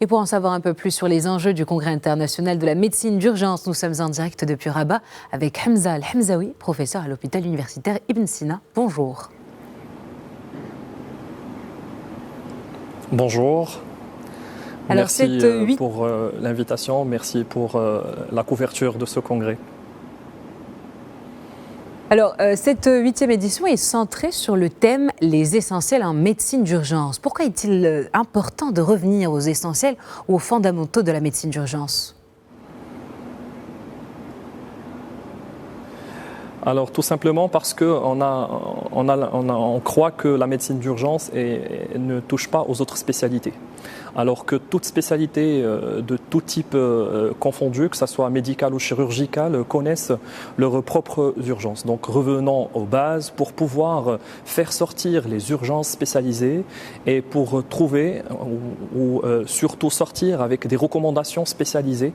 Et pour en savoir un peu plus sur les enjeux du Congrès international de la médecine d'urgence, nous sommes en direct depuis Rabat avec Hamza Al-Hamzaoui, professeur à l'hôpital universitaire Ibn Sina. Bonjour. Bonjour. Alors, merci pour l'invitation, merci pour la couverture de ce congrès. Alors, cette 8e édition est centrée sur le thème « Les essentiels en médecine d'urgence ». Pourquoi est-il important de revenir aux essentiels ou aux fondamentaux de la médecine d'urgence ? Alors tout simplement parce qu'on on croit que la médecine d'urgence ne touche pas aux autres spécialités. Alors que toute spécialité de tout type confondue, que ce soit médicale ou chirurgicale, connaissent leurs propres urgences. Donc revenons aux bases pour pouvoir faire sortir les urgences spécialisées et pour trouver ou surtout sortir avec des recommandations spécialisées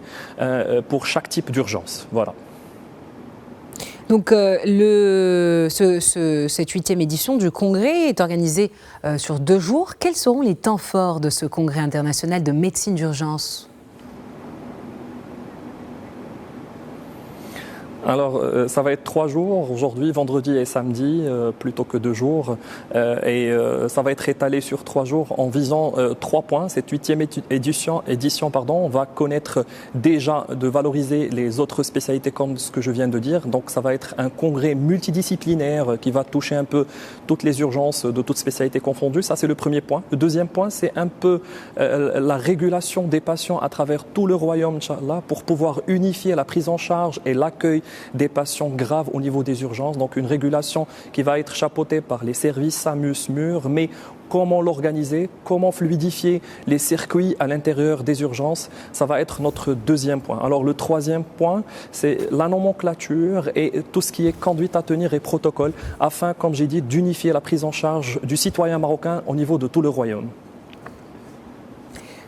pour chaque type d'urgence. Voilà. Donc cette 8e édition du congrès est organisée sur 2 jours. Quels seront les temps forts de ce congrès international de médecine d'urgence ? Alors, ça va être 3 jours, aujourd'hui, vendredi et samedi, plutôt que 2 jours. Ça va être étalé sur 3 jours en visant 3 points. Cette 8e édition, on va connaître déjà de valoriser les autres spécialités comme ce que je viens de dire. Donc, ça va être un congrès multidisciplinaire qui va toucher un peu toutes les urgences de toutes spécialités confondues. Ça, c'est le premier point. Le deuxième point, c'est un peu la régulation des patients à travers tout le royaume, Inch'Allah, pour pouvoir unifier la prise en charge et l'accueil des patients graves au niveau des urgences. Donc une régulation qui va être chapeautée par les services SAMUS, MUR, mais comment l'organiser, comment fluidifier les circuits à l'intérieur des urgences, ça va être notre deuxième point. Alors le troisième point, c'est la nomenclature et tout ce qui est conduite à tenir et protocole, afin, comme j'ai dit, d'unifier la prise en charge du citoyen marocain au niveau de tout le royaume.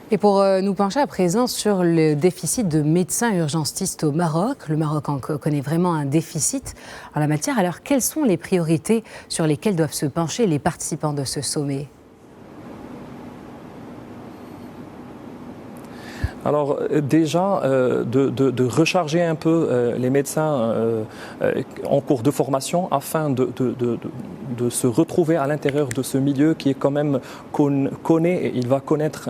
Et pour nous pencher à présent sur le déficit de médecins urgentistes au Maroc, le Maroc en connaît vraiment un déficit en la matière. Alors, quelles sont les priorités sur lesquelles doivent se pencher les participants de ce sommet ? Alors déjà, de recharger un peu les médecins en cours de formation afin de se retrouver à l'intérieur de ce milieu qui est quand même connaît et il va connaître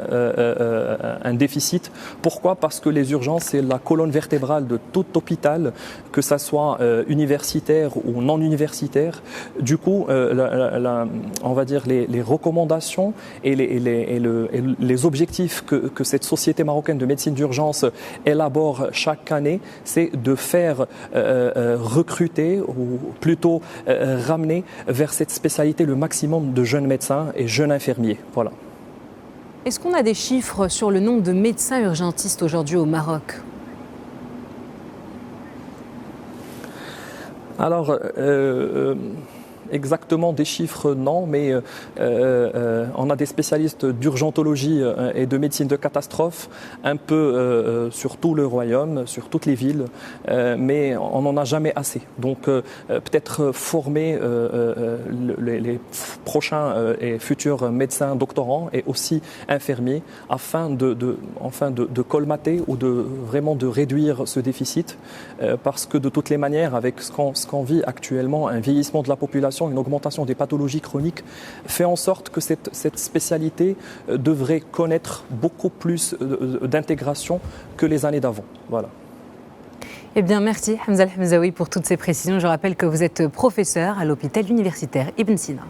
un déficit. Pourquoi ? Parce que les urgences, c'est la colonne vertébrale de tout hôpital, que ça soit universitaire ou non universitaire. Du coup, on va dire les recommandations et les objectifs que cette société marocaine de médecine d'urgence élabore chaque année, c'est de faire recruter ou plutôt ramener vers cette spécialité le maximum de jeunes médecins et jeunes infirmiers. Voilà. Est-ce qu'on a des chiffres sur le nombre de médecins urgentistes aujourd'hui au Maroc ? Alors, exactement des chiffres, non, mais on a des spécialistes d'urgentologie et de médecine de catastrophe un peu sur tout le royaume, sur toutes les villes, mais on n'en a jamais assez. Donc peut-être former les prochains et futurs médecins doctorants et aussi infirmiers afin de colmater ou vraiment de réduire ce déficit, parce que de toutes les manières, avec ce qu'on vit actuellement, un vieillissement de la population, une augmentation des pathologies chroniques, fait en sorte que cette spécialité devrait connaître beaucoup plus d'intégration que les années d'avant. Voilà. Eh bien, merci Hamza Al-Hamzaoui pour toutes ces précisions. Je rappelle que vous êtes professeur à l'hôpital universitaire Ibn Sina.